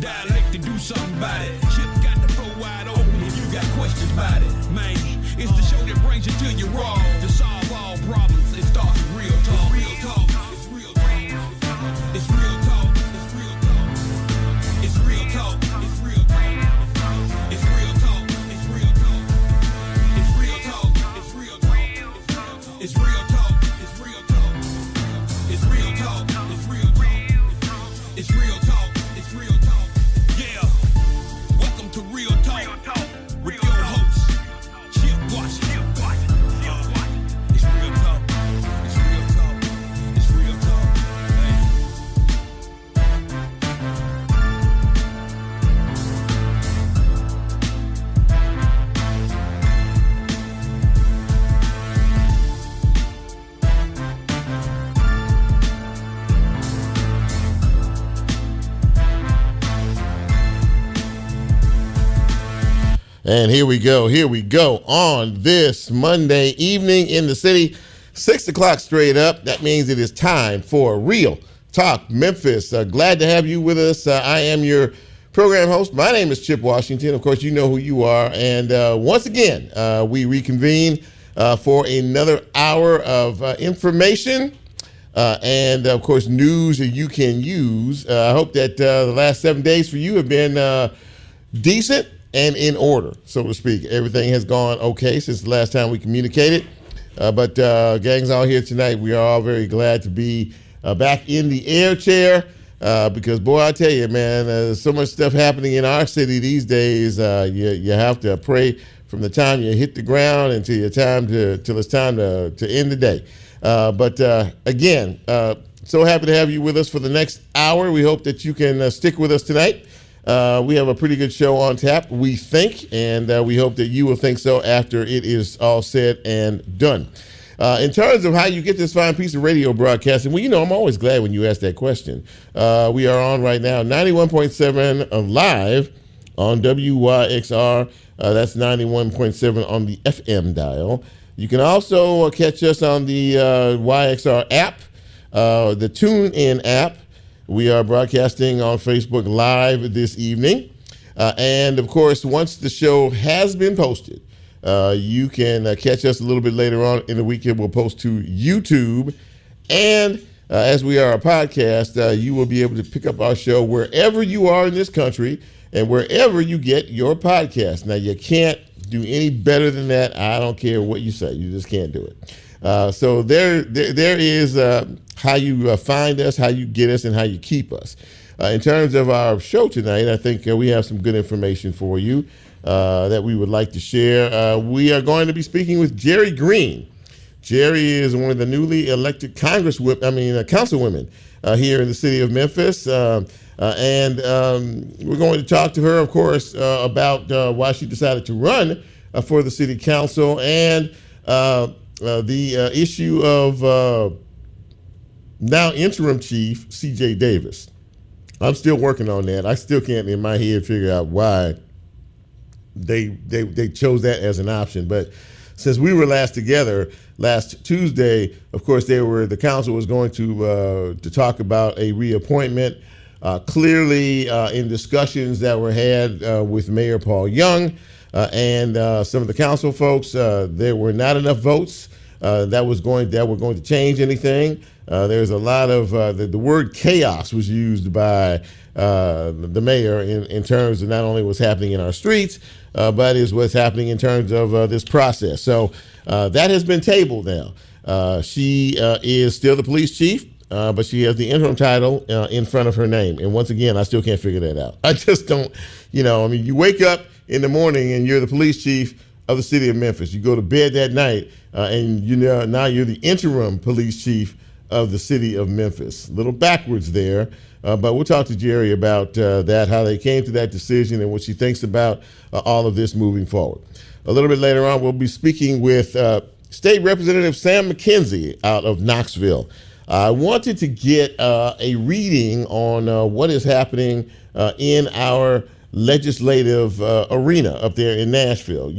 Dialect to do something about it. Ship got the flow wide open if you got questions about it. Man, it's the show that brings you to your raw. To solve all problems, it starts with real talk. Real talk. It's real talk. It's real talk. It's real talk. It's real talk. It's real talk. It's real talk. It's real talk. It's real talk. It's real talk. It's real talk. It's real talk. It's real talk. It's real talk. It's real talk. Yeah. Welcome to Real Talk with your host, Chip Washington. It's real talk. It's real talk. It's real talk. Hey. And here we go on this Monday evening in the city, 6 o'clock straight up. That means it is time for Real Talk Memphis. Glad to have you with us. I am your program host. My name is Chip Washington. Of course, you know who you are. And once again, we reconvene for another hour of information and, of course, news that you can use. I hope that the last 7 days for you have been decent and in order, so to speak. Everything has gone okay since the last time we communicated. But gang's all here tonight. We are all very glad to be back in the air chair because, boy, I tell you, man, there's so much stuff happening in our city these days. You have to pray from the time you hit the ground until it's time to end the day. But again, so happy to have you with us for the next hour. We hope that you can stick with us tonight. We have a pretty good show on tap, we think, and we hope that you will think so after it is all said and done. In terms of how you get this fine piece of radio broadcasting, well, you know, I'm always glad when you ask that question. We are on right now, 91.7 live on WYXR. That's 91.7 on the FM dial. You can also catch us on the YXR app, the TuneIn app. We are broadcasting on Facebook Live this evening. And, of course, once the show has been posted, you can catch us a little bit later on in the weekend. We'll post to YouTube. And as we are a podcast, you will be able to pick up our show wherever you are in this country and wherever you get your podcast. Now, you can't do any better than that. I don't care what you say. You just can't do it. So there is how you find us, how you get us, and how you keep us. In terms of our show tonight, I think we have some good information for you that we would like to share. We are going to be speaking with Jerri Green. Jerri is one of the newly elected councilwomen here in the city of Memphis. And we're going to talk to her, of course, about why she decided to run for the city council and the issue of now interim chief C.J. Davis. I'm still working on that. I still can't in my head figure out why they chose that as an option. But since we were last together last Tuesday, of course, the council was going to talk about a reappointment. Clearly, in discussions that were had with Mayor Paul Young and some of the council folks, there were not enough votes that were going to change anything. There's a lot of the word chaos was used by the mayor in terms of not only what's happening in our streets, but is what's happening in terms of this process. So that has been tabled now. She is still the police chief, but she has the interim title in front of her name. And once again, I still can't figure that out. I just don't, you wake up in the morning and you're the police chief of the city of Memphis. You go to bed that night and now you're the interim police chief of the city of Memphis. A little backwards there, but we'll talk to Jerri about that, how they came to that decision and what she thinks about all of this moving forward. A little bit later on, we'll be speaking with State Representative Sam McKenzie out of Knoxville. I wanted to get a reading on what is happening in our legislative arena up there in Nashville.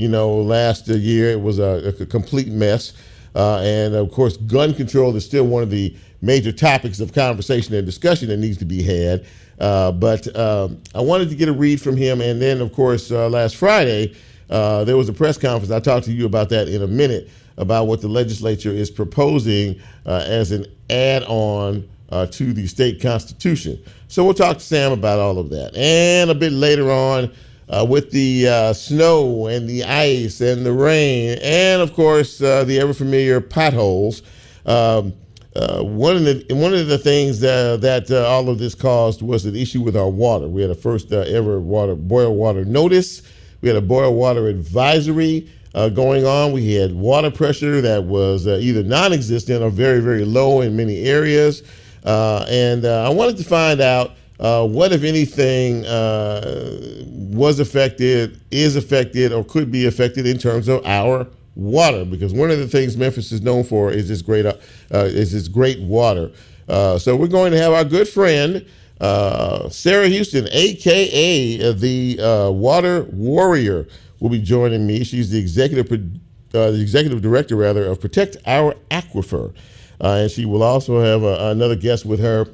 Last year it was a complete mess. And of course, gun control is still one of the major topics of conversation and discussion that needs to be had. But I wanted to get a read from him. And then, of course, last Friday, there was a press conference. I'll talk to you about that in a minute, about what the legislature is proposing as an add-on to the state constitution. So we'll talk to Sam about all of that. And a bit later on, with the snow and the ice and the rain, and of course the ever familiar potholes. One of the things that all of this caused was an issue with our water. We had a first ever boil water notice. We had a boil water advisory going on. We had water pressure that was either non-existent or very, very low in many areas. And I wanted to find out what, if anything, was affected, is affected, or could be affected in terms of our water. Because one of the things Memphis is known for is this great water. So we're going to have our good friend Sarah Houston, aka the Water Warrior, will be joining me. She's the executive director, of Protect Our Aquifer, and she will also have another guest with her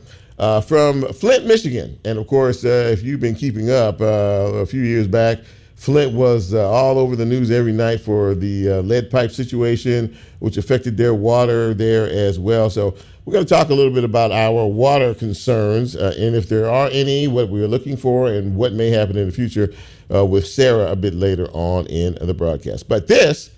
from Flint, Michigan. And of course, if you've been keeping up, a few years back, Flint was all over the news every night for the lead pipe situation, which affected their water there as well. So we're going to talk a little bit about our water concerns, and if there are any, what we're looking for, and what may happen in the future with Sarah a bit later on in the broadcast. But this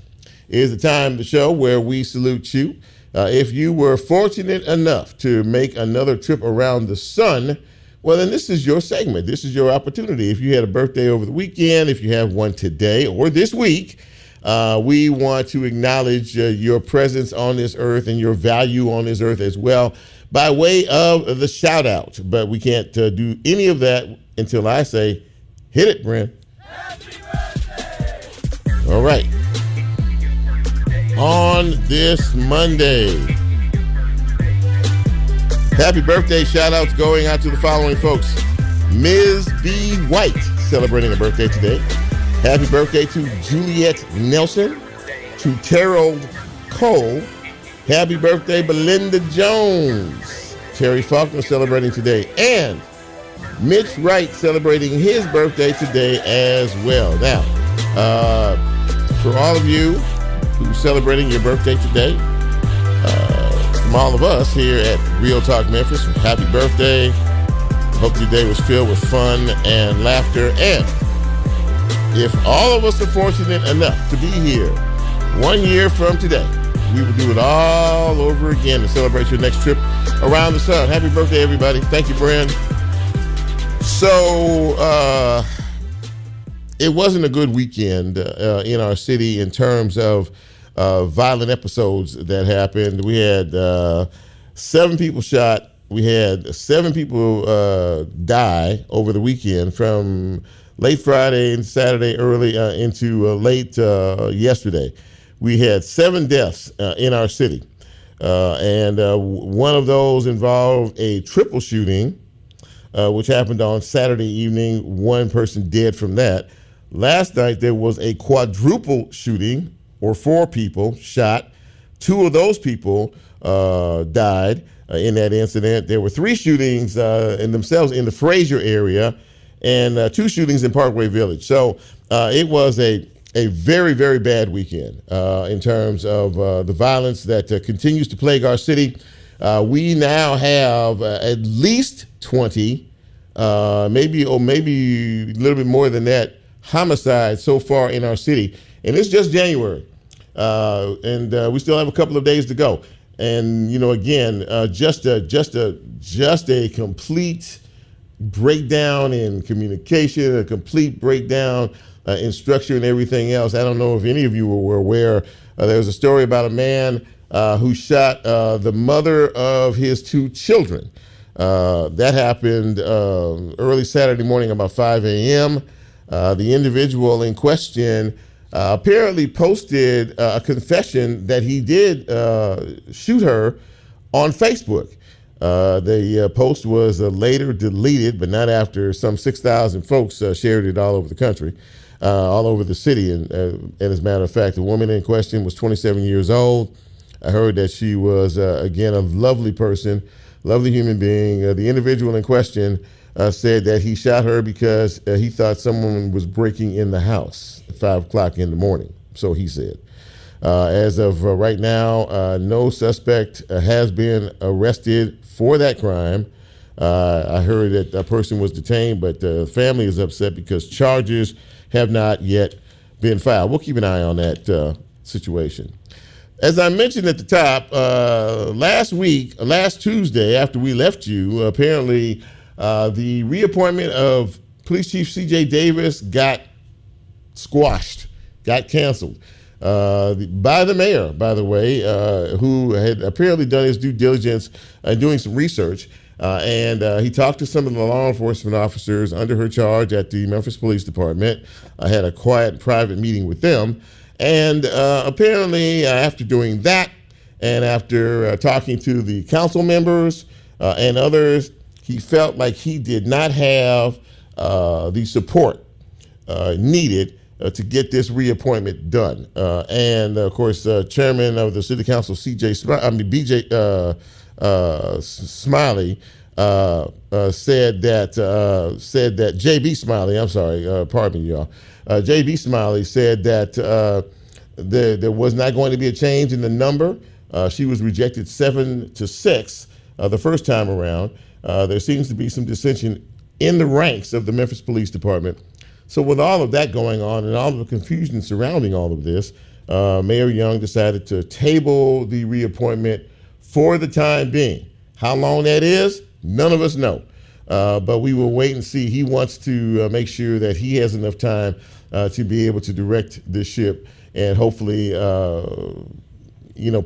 is the time of the show where we salute you. If you were fortunate enough to make another trip around the sun, well, then this is your segment. This is your opportunity. If you had a birthday over the weekend, if you have one today or this week, we want to acknowledge your presence on this earth and your value on this earth as well by way of the shout out. But we can't do any of that until I say, hit it, Bren. All right. On this Monday, happy birthday shout outs going out to the following folks. Ms. B. White, celebrating a birthday today. Happy birthday to Juliet Nelson, to Terrell Cole. Happy birthday, Belinda Jones. Terry Faulkner celebrating today. And Mitch Wright celebrating his birthday today as well. Now, for all of you who's celebrating your birthday today, from all of us here at Real Talk Memphis, happy birthday. Hope your day was filled with fun and laughter. And if all of us are fortunate enough to be here 1 year from today, we will do it all over again to celebrate your next trip around the sun. Happy birthday, everybody. Thank you, Bren. So, it wasn't a good weekend in our city in terms of violent episodes that happened. We had 7 people shot. We had 7 people die over the weekend from late Friday and Saturday early into late yesterday. We had 7 deaths in our city. And one of those involved a triple shooting, which happened on Saturday evening. 1 person dead from that. Last night, there was a quadruple shooting, or 4 people shot. 2 of those people died in that incident. There were 3 shootings in the Fraser area, and 2 shootings in Parkway Village. So it was a very, very bad weekend in terms of the violence that continues to plague our city. We now have at least 20, maybe a little bit more than that, homicides so far in our city. And it's just January. And we still have a couple of days to go. And, again, just a complete breakdown in communication, a complete breakdown in structure and everything else. I don't know if any of you were aware. There was a story about a man who shot the mother of his 2 children. That happened early Saturday morning about 5 a.m. The individual in question apparently posted a confession that he did shoot her on Facebook. The post was later deleted, but not after some 6,000 folks shared it all over the country, all over the city. And as a matter of fact, the woman in question was 27 years old. I heard that she was, again, a lovely person, lovely human being. The individual in question said that he shot her because he thought someone was breaking in the house at 5 o'clock in the morning. So he said. As of right now, no suspect has been arrested for that crime. I heard that a person was detained, but the family is upset because charges have not yet been filed. We'll keep an eye on that situation. As I mentioned at the top, last Tuesday, after we left you, apparently the reappointment of Police Chief C.J. Davis got squashed, got canceled. By the mayor, by the way, who had apparently done his due diligence doing some research. And he talked to some of the law enforcement officers under her charge at the Memphis Police Department. I had a quiet private meeting with them. And apparently after doing that and after talking to the council members and others, he felt like he did not have the support needed to get this reappointment done. And of course, Chairman of the City Council, BJ Smiley, said that JB Smiley, I'm sorry, pardon me, y'all. JB Smiley said that there was not going to be a change in the number. She was rejected 7-6 the first time around. There seems to be some dissension in the ranks of the Memphis Police Department. So with all of that going on and all of the confusion surrounding all of this, Mayor Young decided to table the reappointment for the time being. How long that is, none of us know. But we will wait and see. He wants to make sure that he has enough time to be able to direct this ship and hopefully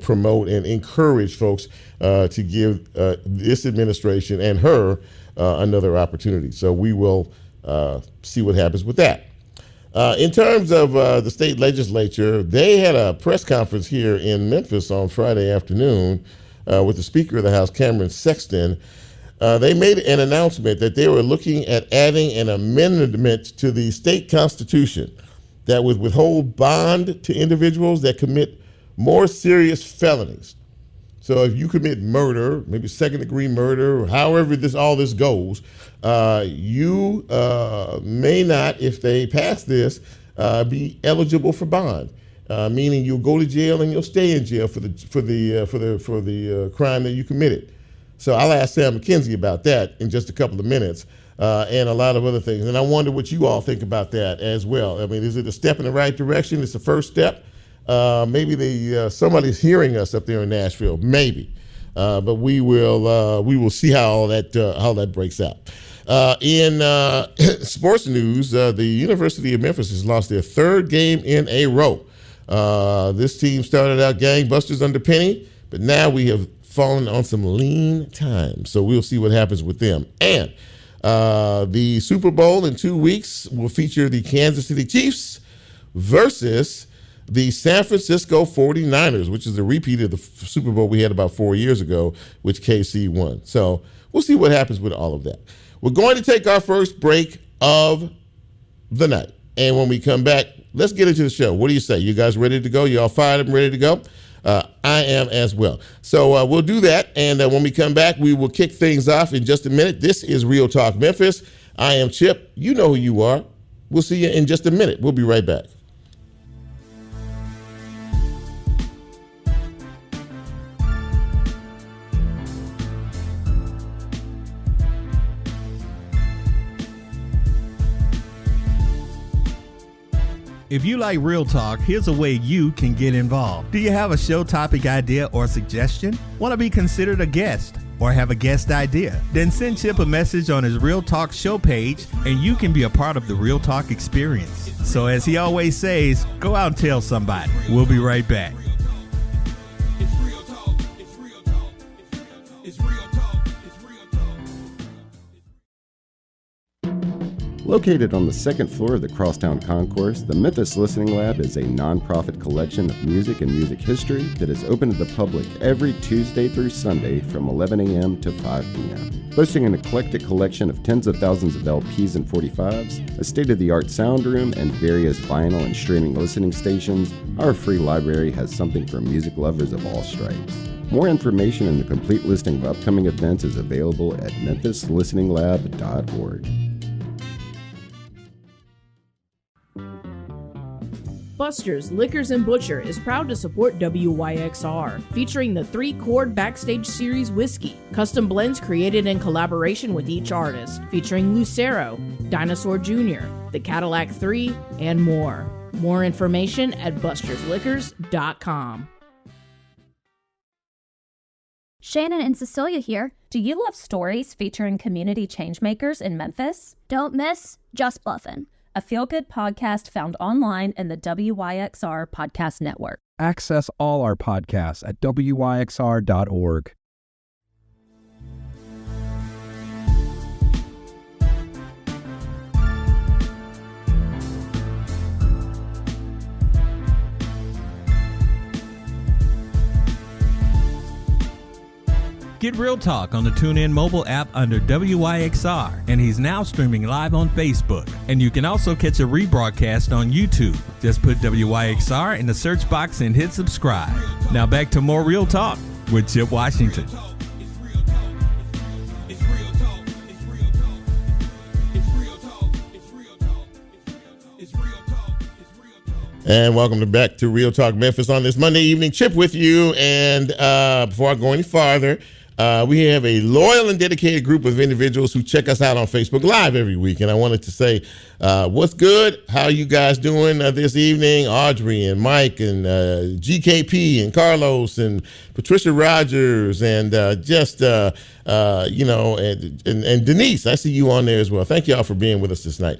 promote and encourage folks to give this administration and her another opportunity. So we will see what happens with that. In terms of the state legislature, they had a press conference here in Memphis on Friday afternoon with the Speaker of the House, Cameron Sexton. They made an announcement that they were looking at adding an amendment to the state constitution that would withhold bond to individuals that commit more serious felonies. So if you commit murder, maybe second-degree murder, or however all this goes, you may not, if they pass this, be eligible for bond. Meaning you'll go to jail and you'll stay in jail for the crime that you committed. So I'll ask Sam McKenzie about that in just a couple of minutes, and a lot of other things. And I wonder what you all think about that as well. I mean, is it a step in the right direction? It's the first step. Maybe somebody's hearing us up there in Nashville, maybe. But we will see how that breaks out. In sports news, the University of Memphis has lost their third game in a row. This team started out gangbusters under Penny, but now we have fallen on some lean times. So we'll see what happens with them. And the Super Bowl in 2 weeks will feature the Kansas City Chiefs versus the San Francisco 49ers, which is a repeat of the Super Bowl we had about 4 years ago, which KC won. So we'll see what happens with all of that. We're going to take our first break of the night. And when we come back, let's get into the show. What do you say? You guys ready to go? You all fired up and ready to go? I am as well. So we'll do that. And when we come back, we will kick things off in just a minute. This is Real Talk Memphis. I am Chip. You know who you are. We'll see you in just a minute. We'll be right back. If you like Real Talk, here's a way you can get involved. Do you have a show topic idea or suggestion? Want to be considered a guest or have a guest idea? Then send Chip a message on his Real Talk show page and you can be a part of the Real Talk experience. So as he always says, go out and tell somebody. We'll be right back. It's real talk. It's real talk. It's real talk. It's real talk. Located on the second floor of the Crosstown Concourse, the Memphis Listening Lab is a nonprofit collection of music and music history that is open to the public every Tuesday through Sunday from 11 a.m. to 5 p.m. Boasting an eclectic collection of tens of thousands of LPs and 45s, a state-of-the-art sound room, and various vinyl and streaming listening stations, our free library has something for music lovers of all stripes. More information and the complete listing of upcoming events is available at memphislisteninglab.org. Buster's Liquors and Butcher is proud to support WYXR, featuring the 3-Chord Backstage Series whiskey, custom blends created in collaboration with each artist, featuring Lucero, Dinosaur Jr., the Cadillac 3, and more. More information at bustersliquors.com. Shannon and Cecilia here. Do you love stories featuring community changemakers in Memphis? Don't miss Just Bluffin', A feel-good podcast found online in the WYXR Podcast Network. Access all our podcasts at WYXR.org. Get Real Talk on the TuneIn mobile app under WYXR, and he's now streaming live on Facebook. And you can also catch a rebroadcast on YouTube. Just put WYXR in the search box and hit subscribe. Now back to more Real Talk with Chip Washington. And welcome back to Real Talk Memphis on this Monday evening. Chip with you. And before I go any farther, we have a loyal and dedicated group of individuals who check us out on Facebook Live every week. And I wanted to say, what's good? How are you guys doing this evening? Audrey and Mike and GKP and Carlos and Patricia Rogers and and Denise. I see you on there as well. Thank you all for being with us tonight.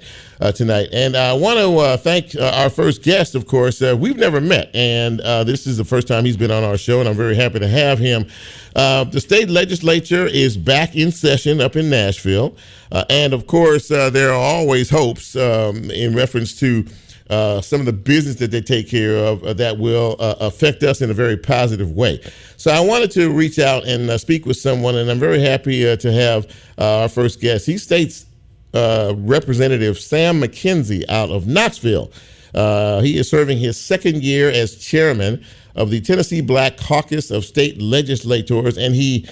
And I want to thank our first guest, of course. We've never met, and this is the first time he's been on our show, and I'm very happy to have him. The state legislature is back in session up in Nashville. And of course, there are always hopes in reference to some of the business that they take care of that will affect us in a very positive way. So I wanted to reach out and speak with someone, and I'm very happy to have our first guest. He states Representative Sam McKenzie out of Knoxville. He is serving his second year as chairman of the Tennessee Black Caucus of State Legislators, and he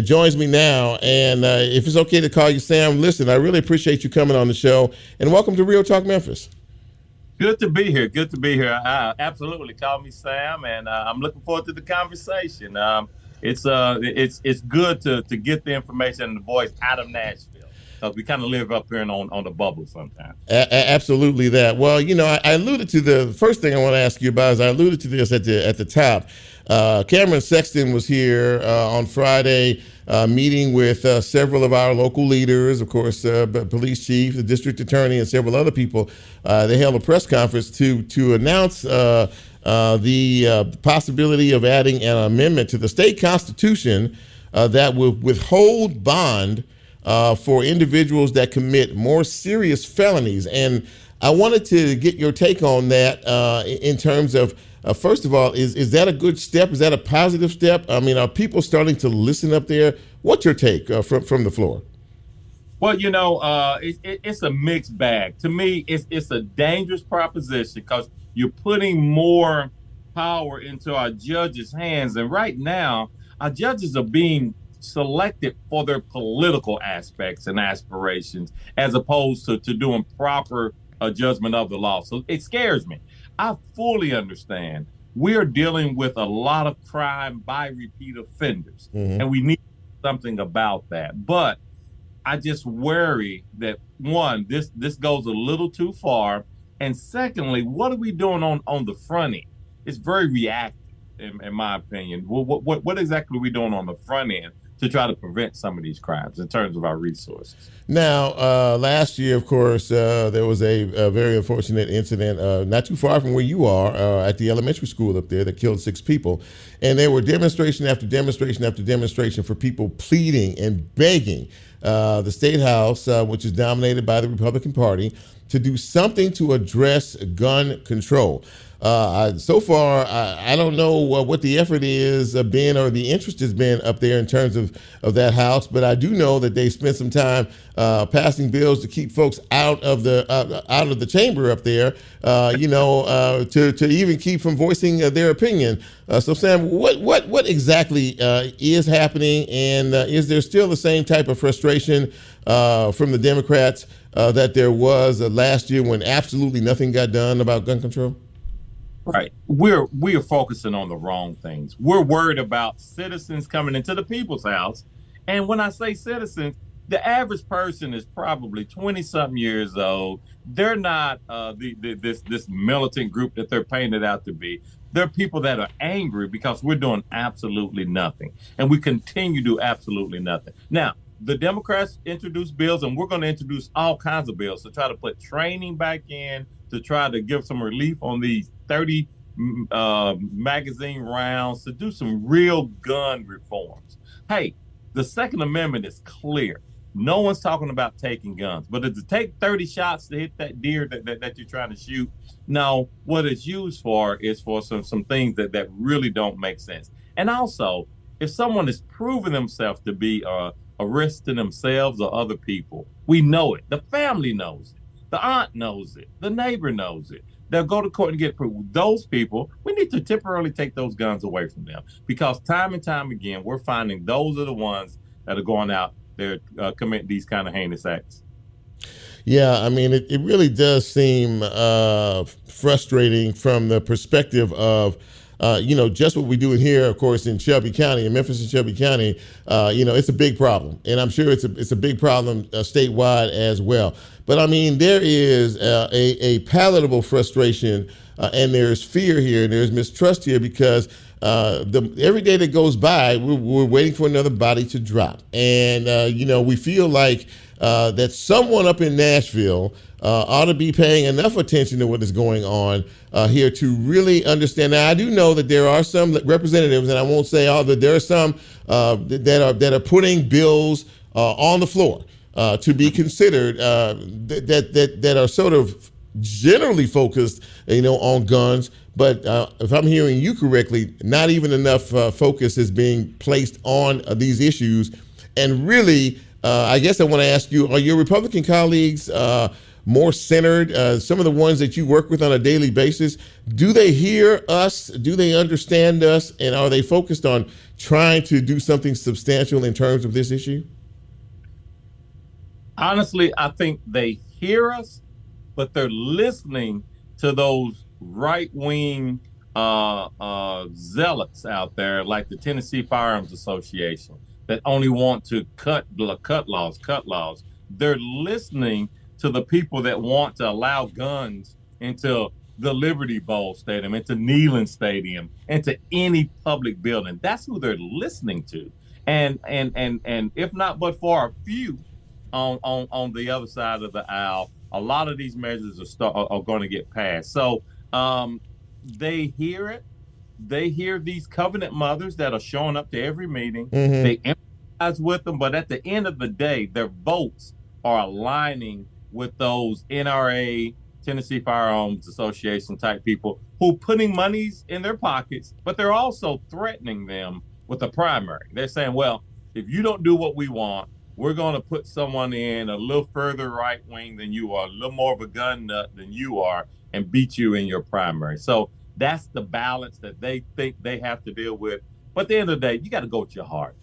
joins me now. And if it's okay to call you Sam, listen, I really appreciate you coming on the show, and welcome to Real Talk Memphis. Good to be here. Absolutely, call me Sam, and I'm looking forward to the conversation. It's good to get the information and the voice out of Nashville. We kind of live up here on the bubble sometimes. Absolutely that. Well, I alluded to the first thing I want to ask you about is I alluded to this at the top. Cameron Sexton was here on Friday meeting with several of our local leaders, of course, police chief, the district attorney, and several other people. They held a press conference to announce the possibility of adding an amendment to the state constitution that would withhold bond for individuals that commit more serious felonies. And I wanted to get your take on that in terms of, first of all, is that a good step? Is that a positive step? I mean, are people starting to listen up there? What's your take from the floor? Well, it's a mixed bag. To me, it's a dangerous proposition because you're putting more power into our judges' hands. And right now, our judges are being selected for their political aspects and aspirations as opposed to doing proper judgment of the law. So it scares me. I fully understand we're dealing with a lot of crime by repeat offenders, and we need something about that. But I just worry that, one, this goes a little too far, and secondly, what are we doing on the front end? It's very reactive, in my opinion. What exactly are we doing on the front end to try to prevent some of these crimes in terms of our resources? Now, last year, of course, there was a very unfortunate incident not too far from where you are at the elementary school up there that killed 6 people. And there were demonstration after demonstration after demonstration for people pleading and begging the state house, which is dominated by the Republican Party, to do something to address gun control. So far, I don't know what the effort is been or the interest has been up there in terms of that house, but I do know that they spent some time passing bills to keep folks out of the chamber up there, to even keep from voicing their opinion. So Sam, what exactly is happening, and is there still the same type of frustration from the Democrats that there was last year when absolutely nothing got done about gun control? Right. We are focusing on the wrong things. We're worried about citizens coming into the people's house. And when I say citizens, the average person is probably 20-something years old. They're not this militant group that they're painted out to be. They're people that are angry because we're doing absolutely nothing. And we continue to do absolutely nothing. Now, the Democrats introduced bills, and we're going to introduce all kinds of bills to try to put training back in, to try to give some relief on these 30 magazine rounds, to do some real gun reforms. Hey, the Second Amendment is clear. No one's talking about taking guns, but to take 30 shots to hit that deer that you're trying to shoot, no, what it's used for is for some things that really don't make sense. And also, if someone is proving themselves to be a risk to themselves or other people, we know it. The family knows it. The aunt knows it. The neighbor knows it. They'll go to court and get approved. Those people, we need to temporarily take those guns away from them, because time and time again, we're finding those are the ones that are going out there committing these kind of heinous acts. Yeah, I mean, it really does seem frustrating from the perspective of, just what we're doing here, of course, in Shelby County, in Memphis and Shelby County. It's a big problem, and I'm sure it's a big problem statewide as well. But I mean, there is a palatable frustration, and there's fear here, and there's mistrust here, because every day that goes by, we're waiting for another body to drop, and we feel like that someone up in Nashville ought to be paying enough attention to what is going on here to really understand. Now, I do know that there are some representatives, and I won't say all, that there are some that are putting bills on the floor to be considered that are sort of generally focused, on guns. But if I'm hearing you correctly, not even enough focus is being placed on these issues. And really, I guess I want to ask you, are your Republican colleagues more centered? Some of the ones that you work with on a daily basis, do they hear us? Do they understand us? And are they focused on trying to do something substantial in terms of this issue? Honestly, I think they hear us, but they're listening to those right-wing zealots out there, like the Tennessee Firearms Association, that only want to cut laws. They're listening to the people that want to allow guns into the Liberty Bowl Stadium, into Neyland Stadium, into any public building. That's who they're listening to. And if not but for a few on the other side of the aisle, a lot of these measures are going to get passed. So they hear it. They hear these covenant mothers that are showing up to every meeting. Mm-hmm. They empathize with them, but at the end of the day, their votes are aligning with those NRA, Tennessee Firearms Association type people who putting monies in their pockets, but they're also threatening them with a primary. They're saying, well, if you don't do what we want, we're going to put someone in a little further right wing than you are, a little more of a gun nut than you are, and beat you in your primary. So that's the balance that they think they have to deal with. But at the end of the day, you got to go with your heart.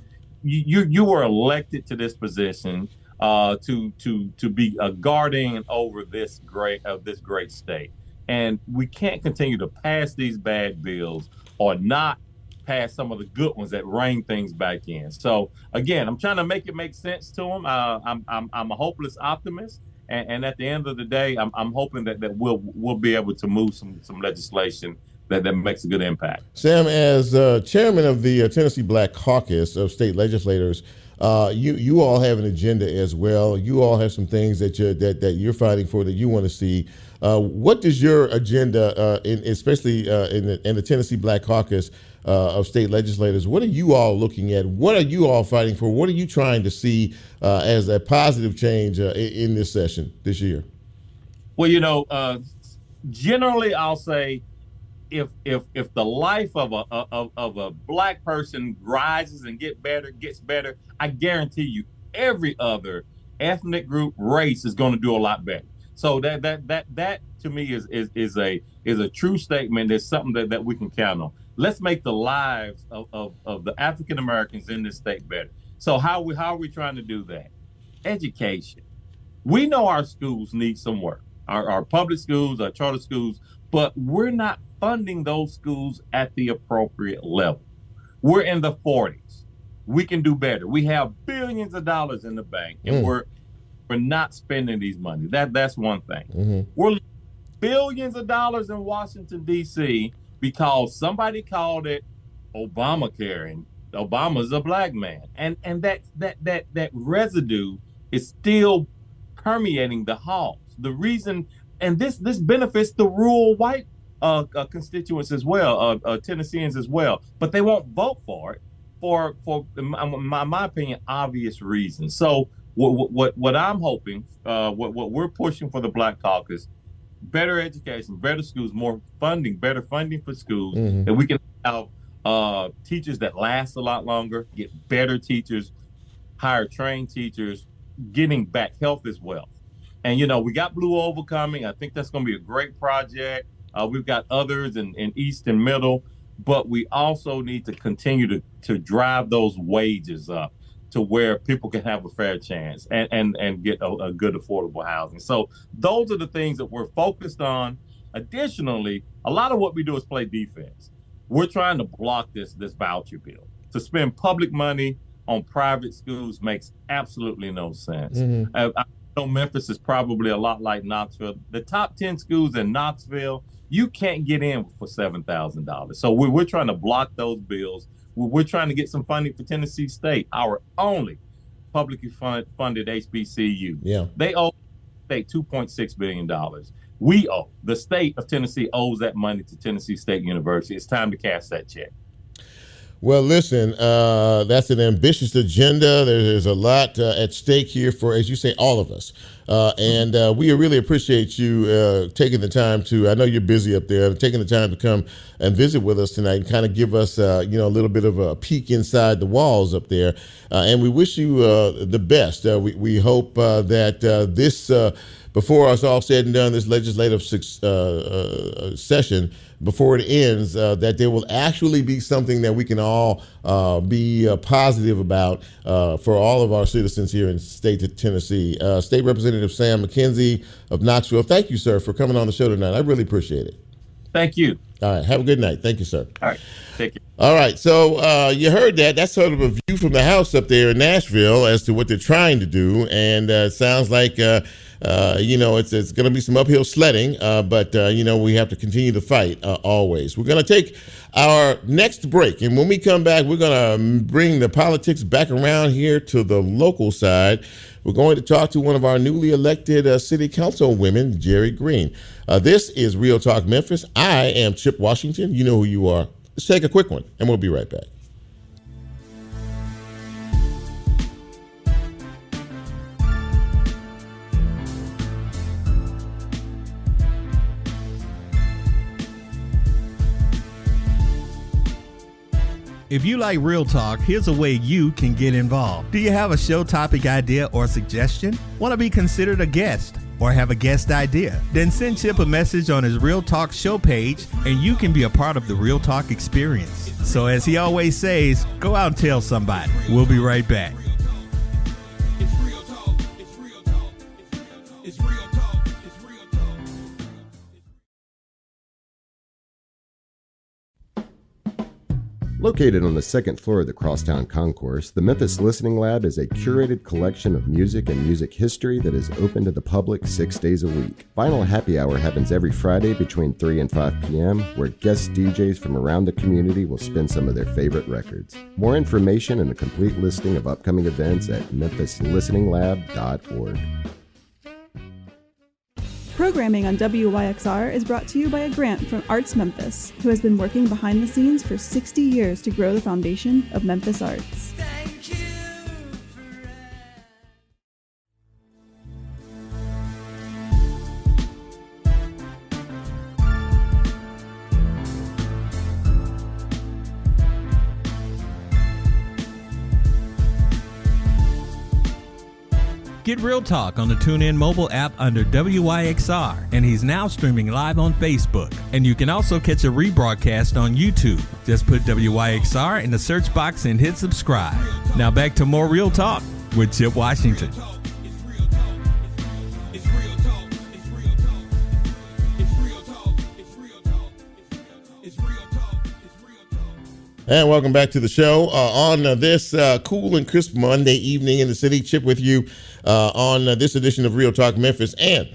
You were elected to this position to be a guardian over this great state, and we can't continue to pass these bad bills or not pass some of the good ones that rein things back in. So again, I'm trying to make it make sense to them. I'm a hopeless optimist, and at the end of the day, I'm hoping that we'll be able to move some legislation that makes a good impact. Sam, as chairman of the Tennessee Black Caucus of state legislators, you all have an agenda as well. You all have some things that you're fighting for, that you want to see. What does your agenda, especially in the Tennessee Black Caucus, of state legislators. What are you all looking at? What are you all fighting for? What are you trying to see as a positive change in this session this year? Well, generally, I'll say if the life of a black person rises and gets better, I guarantee you every other ethnic group, race is going to do a lot better. So that to me is a true statement. It's something that we can count on. Let's make the lives of the African Americans in this state better. So how are we trying to do that? Education. We know our schools need some work. Our public schools, our charter schools, but we're not funding those schools at the appropriate level. We're in the 40s. We can do better. We have billions of dollars in the bank, and we're not spending these money. That's one thing. Mm-hmm. We're billions of dollars in Washington, D.C. because somebody called it Obamacare, and Obama's a black man, and that residue is still permeating the halls. The reason, and this benefits the rural white constituents as well, Tennesseans as well, but they won't vote for it for my opinion, obvious reasons. So what I'm hoping, what we're pushing for the Black Caucus, better education, better schools, more funding, better funding for schools, that we can have teachers that last a lot longer, get better teachers, hire trained teachers, getting back health as well. And, we got Blue Oval coming. I think that's going to be a great project. We've got others in East and Middle, but we also need to continue to drive those wages up to where people can have a fair chance and get a good affordable housing. So those are the things that we're focused on. Additionally, a lot of what we do is play defense. We're trying to block this voucher bill. To spend public money on private schools makes absolutely no sense. I know Memphis is probably a lot like Knoxville. The top 10 schools in Knoxville, you can't get in for $7,000. So we're trying to block those bills. We're trying to get some funding for Tennessee State, our only publicly funded HBCU. Yeah. They owe the state $2.6 billion. The state of Tennessee owes that money to Tennessee State University. It's time to cash that check. Well, listen, that's an ambitious agenda. There's a lot at stake here for, as you say, all of us. And we really appreciate you taking the time I know you're busy up there, taking the time to come and visit with us tonight and kind of give us, a little bit of a peek inside the walls up there. And we wish you the best. We hope that this, before it's all said and done, this legislative session, before it ends, that there will actually be something that we can all be positive about for all of our citizens here in the state of Tennessee. State Representative Sam McKenzie of Knoxville, thank you, sir, for coming on the show tonight. I really appreciate it. Thank you. All right. Have a good night. Thank you, sir. All right. Thank you. All right. So you heard that. That's sort of a view from the house up there in Nashville as to what they're trying to do. And it sounds like, it's going to be some uphill sledding, but we have to continue to fight always. We're going to take our next break. And when we come back, we're going to bring the politics back around here to the local side. We're going to talk to one of our newly elected city council women, Jerri Green. This is Real Talk Memphis. I am Chip Washington. You know who you are. Let's take a quick one, and we'll be right back. If you like Real Talk, here's a way you can get involved. Do you have a show topic idea or suggestion? Want to be considered a guest or have a guest idea? Then send Chip a message on his Real Talk show page and you can be a part of the Real Talk experience. So as he always says, go out and tell somebody. We'll be right back. It's real talk. It's real talk. It's real talk. It's real talk. Located on the second floor of the Crosstown Concourse, the Memphis Listening Lab is a curated collection of music and music history that is open to the public 6 days a week. Vinyl Happy Hour happens every Friday between 3 and 5 p.m., where guest DJs from around the community will spin some of their favorite records. More information and a complete listing of upcoming events at memphislisteninglab.org. Programming on WYXR is brought to you by a grant from Arts Memphis, who has been working behind the scenes for 60 years to grow the foundation of Memphis arts. Get Real Talk on the TuneIn mobile app under WYXR, and he's now streaming live on Facebook. And you can also catch a rebroadcast on YouTube. Just put WYXR in the search box and hit subscribe. Now back to more Real Talk with Chip Washington. And welcome back to the show on this cool and crisp Monday evening in the city. Chip with you on this edition of Real Talk Memphis. And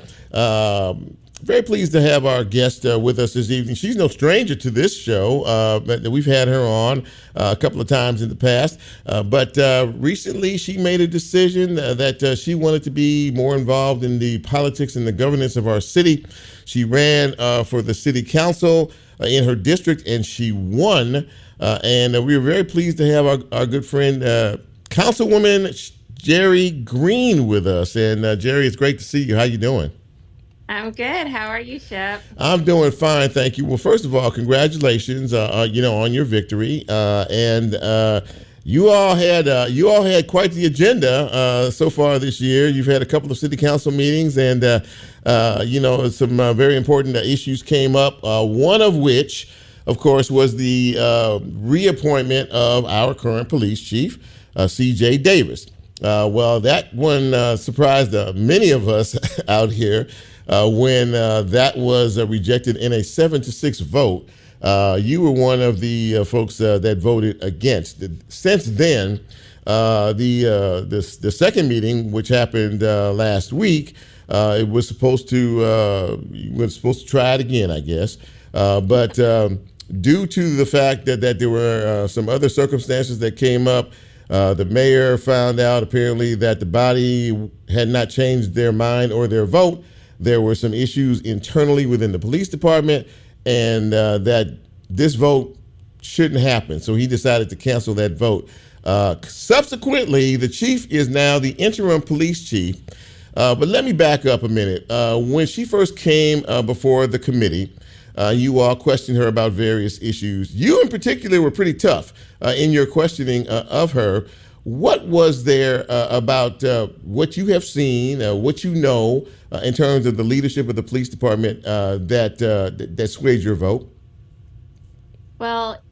very pleased to have our guest with us this evening. She's no stranger to this show. We've had her on a couple of times in the past. But recently she made a decision that she wanted to be more involved in the politics and the governance of our city. She ran for the city council in her district, and she won. And we were very pleased to have our good friend, Councilwoman Jerri Green with us. And Jerri, it's great to see you. How you doing? I'm good. How are you, Chip? I'm doing fine, thank you. Well, first of all, congratulations, on your victory. And you all had quite the agenda so far this year. You've had a couple of city council meetings, and some very important issues came up. One of which, of course, was the reappointment of our current police chief, C.J. Davis. Well, that one surprised many of us out here when that was rejected in a 7-6 vote. You were one of the folks that voted against. Since then, the second meeting, which happened last week, it was supposed to try it again, I guess, but. Due to the fact that there were some other circumstances that came up, the mayor found out apparently that the body had not changed their mind or their vote. There were some issues internally within the police department, and that this vote shouldn't happen. So he decided to cancel that vote. Subsequently, the chief is now the interim police chief. But let me back up a minute. When she first came before the committee, you all questioned her about various issues. You in particular were pretty tough in your questioning of her. What was there about what you have seen, what you know in terms of the leadership of the police department that swayed your vote? Well,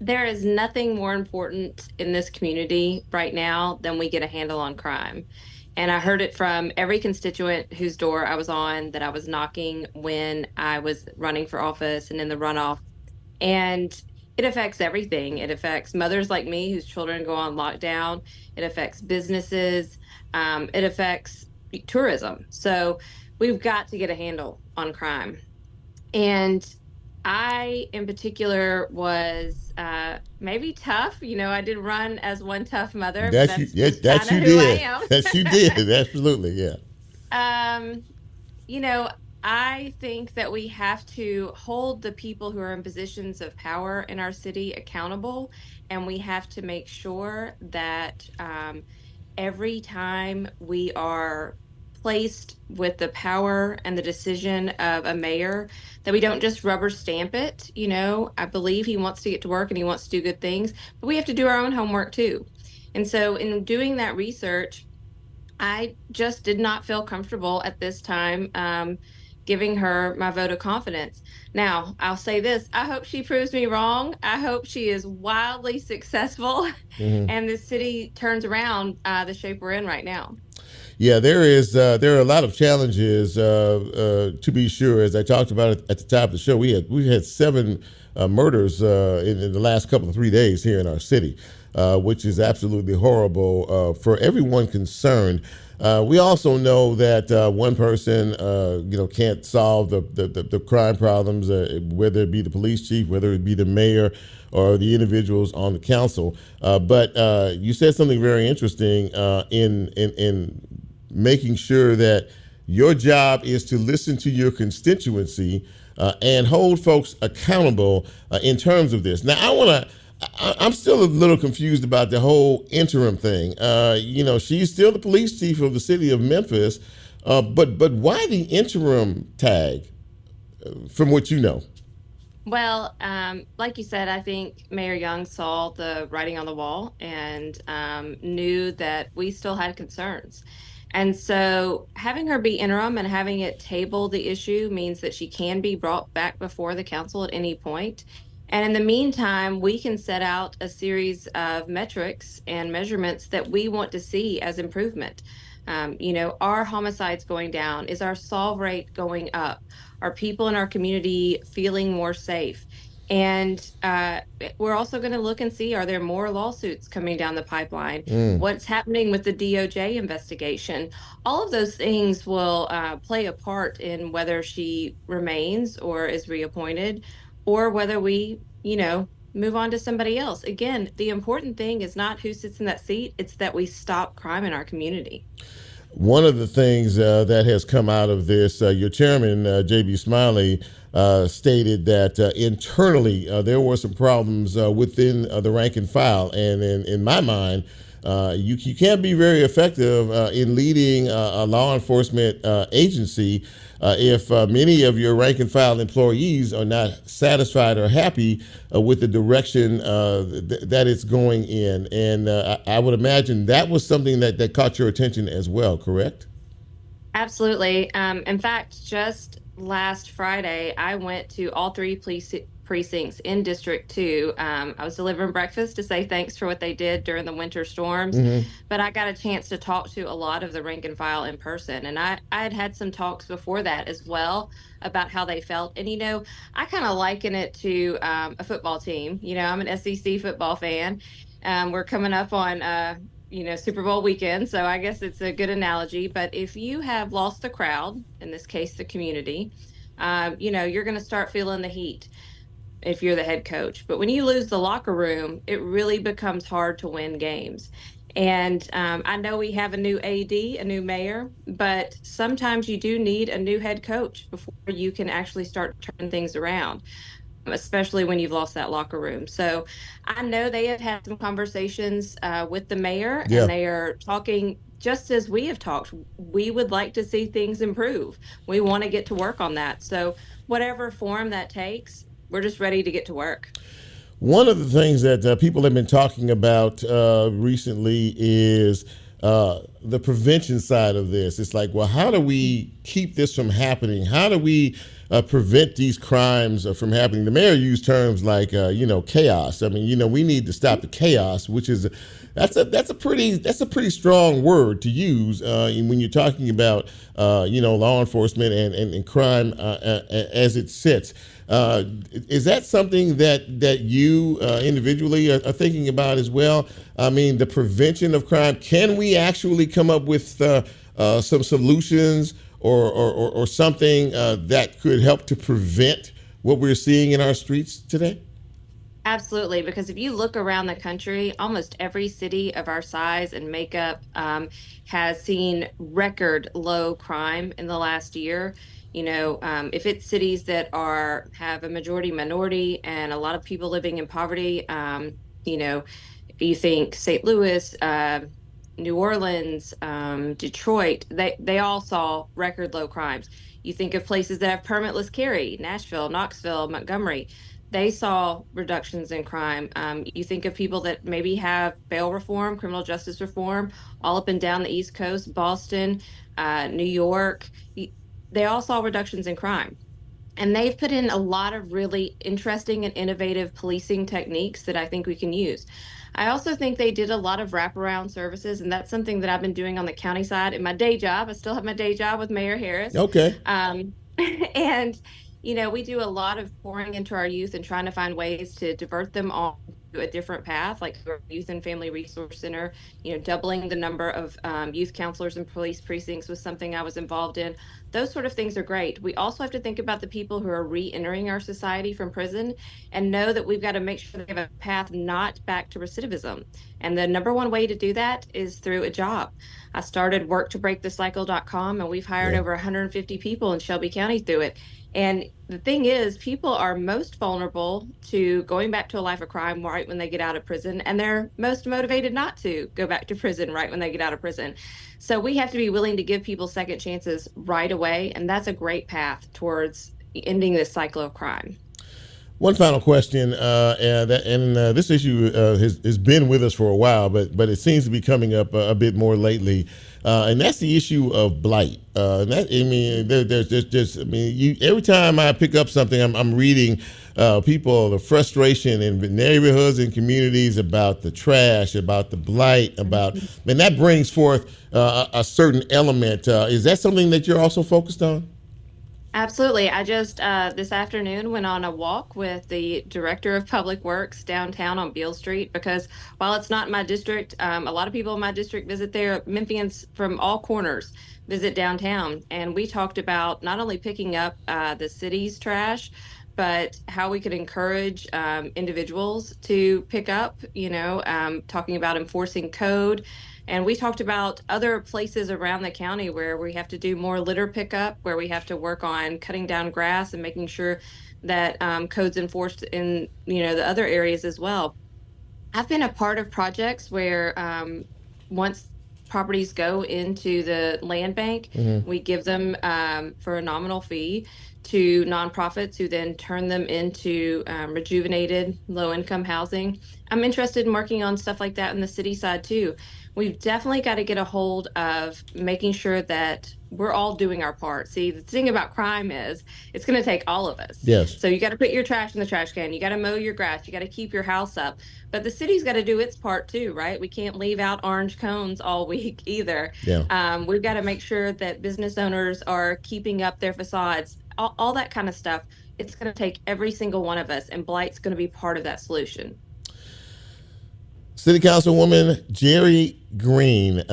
there is nothing more important in this community right now than we get a handle on crime. And I heard it from every constituent whose door I was on, that I was knocking when I was running for office and in the runoff. And it affects everything. It affects mothers like me whose children go on lockdown. It affects businesses. It affects tourism. So we've got to get a handle on crime. And I, in particular, was maybe tough. I did run as one tough mother. That you did. That you did. Absolutely, yeah. I think that we have to hold the people who are in positions of power in our city accountable, and we have to make sure that every time we are placed with the power and the decision of a mayor, that we don't just rubber stamp it. I believe he wants to get to work and he wants to do good things, but we have to do our own homework too. And so in doing that research, I just did not feel comfortable at this time giving her my vote of confidence. Now, I'll say this, I hope she proves me wrong. I hope she is wildly successful and the city turns around the shape we're in right now. Yeah, there are a lot of challenges to be sure. As I talked about at the top of the show, we had 7 murders in the last couple of 3 days here in our city, which is absolutely horrible for everyone concerned. We also know that one person, can't solve the crime problems, whether it be the police chief, whether it be the mayor, or the individuals on the council. But you said something very interesting in making sure that Your job is to listen to your constituency and hold folks accountable in terms of this. Now, I'm still a little confused about the whole interim thing. She's still the police chief of the city of Memphis, but why the interim tag? From what you know. Well, like you said, I think Mayor Young saw the writing on the wall and knew that we still had concerns. And so having her be interim and having it table the issue means that she can be brought back before the council at any point. And in the meantime, we can set out a series of metrics and measurements that we want to see as improvement. Are homicides going down? Is our solve rate going up? Are people in our community feeling more safe? And we're also going to look and see, are there more lawsuits coming down the pipeline? What's happening with the DOJ investigation? All of those things will play a part in whether she remains or is reappointed, or whether we, move on to somebody else. Again, the important thing is not who sits in that seat, it's that we stop crime in our community. One of the things that has come out of this, your chairman, J.B. Smiley, stated that internally there were some problems within the rank and file. And in my mind, you can't be very effective in leading a law enforcement agency if many of your rank and file employees are not satisfied or happy with the direction that it's going in. And I would imagine that was something that caught your attention as well, correct? Absolutely. In fact, just last Friday, I went to all three police precincts in District 2. I was delivering breakfast to say thanks for what they did during the winter storms, but I got a chance to talk to a lot of the rank and file in person. And I had some talks before that as well about how they felt. And, I kind of liken it to a football team. I'm an SEC football fan. We're coming up on Super Bowl weekend. So I guess it's a good analogy. But if you have lost the crowd, in this case, the community, you're going to start feeling the heat if you're the head coach. But when you lose the locker room, it really becomes hard to win games. And I know we have a new AD, a new mayor, but sometimes you do need a new head coach before you can actually start turning things around, especially when you've lost that locker room. So I know they have had some conversations with the mayor, and they are talking just as we have talked. We would like to see things improve. We want to get to work on that. So whatever form that takes, we're just ready to get to work. One of the things that people have been talking about recently is the prevention side of this. It's like, well, how do we keep this from happening? How do we prevent these crimes from happening? The mayor used terms like, chaos. I mean, we need to stop the chaos, which is that's a pretty strong word to use when you're talking about law enforcement and crime as it sits. Is that something that you individually are thinking about as well? I mean, the prevention of crime. Can we actually come up with some solutions or something that could help to prevent what we're seeing in our streets today? Absolutely, because if you look around the country, almost every city of our size and makeup has seen record low crime in the last year. If it's cities that have a majority minority and a lot of people living in poverty, you think St. Louis, New Orleans, Detroit, they all saw record low crimes. You think of places that have permitless carry, Nashville, Knoxville, Montgomery, they saw reductions in crime. You think of people that maybe have bail reform, criminal justice reform, all up and down the East Coast, Boston, New York. They all saw reductions in crime. And they've put in a lot of really interesting and innovative policing techniques that I think we can use. I also think they did a lot of wraparound services, and that's something that I've been doing on the county side in my day job. I still have my day job with Mayor Harris. Okay. And, we do a lot of pouring into our youth and trying to find ways to divert them on to a different path, like our Youth and Family Resource Center, doubling the number of youth counselors and police precincts was something I was involved in. Those sort of things are great. We also have to think about the people who are re-entering our society from prison and know that we've got to make sure they have a path not back to recidivism. And the number one way to do that is through a job. I started worktobreakthecycle.com, and we've hired over 150 people in Shelby County through it. And the thing is, people are most vulnerable to going back to a life of crime right when they get out of prison, and they're most motivated not to go back to prison right when they get out of prison. So we have to be willing to give people second chances right away, and that's a great path towards ending this cycle of crime. One final question, this issue has been with us for a while, but it seems to be coming up a bit more lately, and that's the issue of blight. Every time I pick up something, I'm reading the frustration in neighborhoods and communities about the trash, about the blight, and that brings forth a certain element. Is that something that you're also focused on? Absolutely. I just this afternoon went on a walk with the Director of Public Works downtown on Beale Street, because while it's not in my district, a lot of people in my district visit there. Memphians from all corners visit downtown. And we talked about not only picking up the city's trash, but how we could encourage individuals to pick up, talking about enforcing code. And we talked about other places around the county where we have to do more litter pickup, where we have to work on cutting down grass and making sure that code's enforced in, the other areas as well. I've been a part of projects where once properties go into the land bank, we give them for a nominal fee to nonprofits who then turn them into rejuvenated low-income housing. I'm interested in working on stuff like that in the city side too. We've definitely got to get a hold of making sure that we're all doing our part. See, the thing about crime is it's going to take all of us. Yes. So you got to put your trash in the trash can. You got to mow your grass. You got to keep your house up. But the city's got to do its part too, right? We can't leave out orange cones all week either. Yeah. We've got to make sure that business owners are keeping up their facades, all that kind of stuff. It's going to take every single one of us, and blight's going to be part of that solution. City Councilwoman Jerri Green,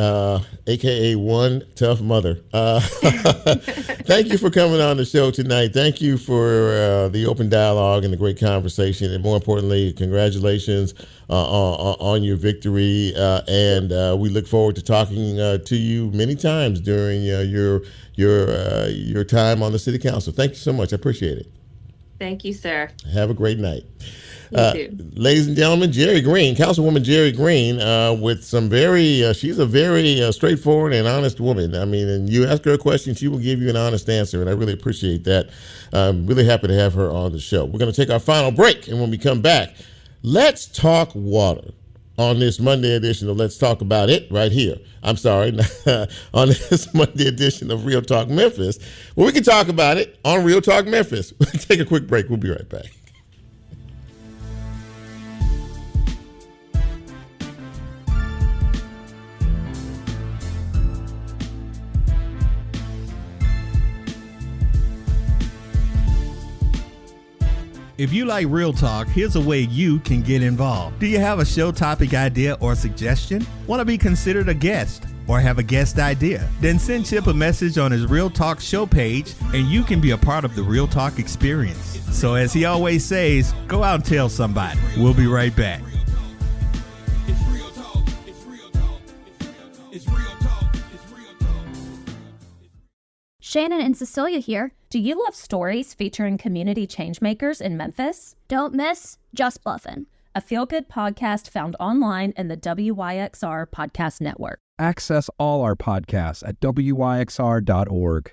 aka One Tough Mother. Thank you for coming on the show tonight. Thank you for the open dialogue and the great conversation, and more importantly, congratulations on your victory. And we look forward to talking to you many times during your time on the City Council. Thank you so much. I appreciate it. Thank you, sir. Have a great night. Ladies and gentlemen, Jerri Green, Councilwoman Jerri Green, with some she's a very straightforward and honest woman. I mean, and you ask her a question, she will give you an honest answer, and I really appreciate that. I'm really happy to have her on the show. We're going to take our final break, and when we come back, let's talk water on this Monday edition of Let's Talk About It right here. I'm sorry, on this Monday edition of Real Talk Memphis. Well, we can talk about it on Real Talk Memphis. We'll take a quick break. We'll be right back. If you like Real Talk, here's a way you can get involved. Do you have a show topic idea or suggestion? Want to be considered a guest or have a guest idea? Then send Chip a message on his Real Talk show page and you can be a part of the Real Talk experience. So as he always says, go out and tell somebody. We'll be right back. Shannon and Cecilia here. Do you love stories featuring community changemakers in Memphis? Don't miss Just Bluffin', a feel-good podcast found online in the WYXR podcast network. Access all our podcasts at WYXR.org.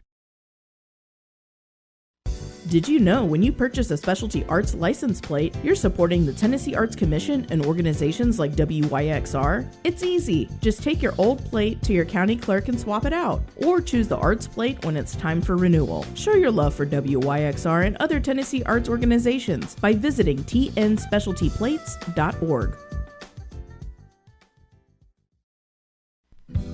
Did you know when you purchase a specialty arts license plate, you're supporting the Tennessee Arts Commission and organizations like WYXR? It's easy. Just take your old plate to your county clerk and swap it out, or choose the arts plate when it's time for renewal. Show your love for WYXR and other Tennessee arts organizations by visiting tnspecialtyplates.org.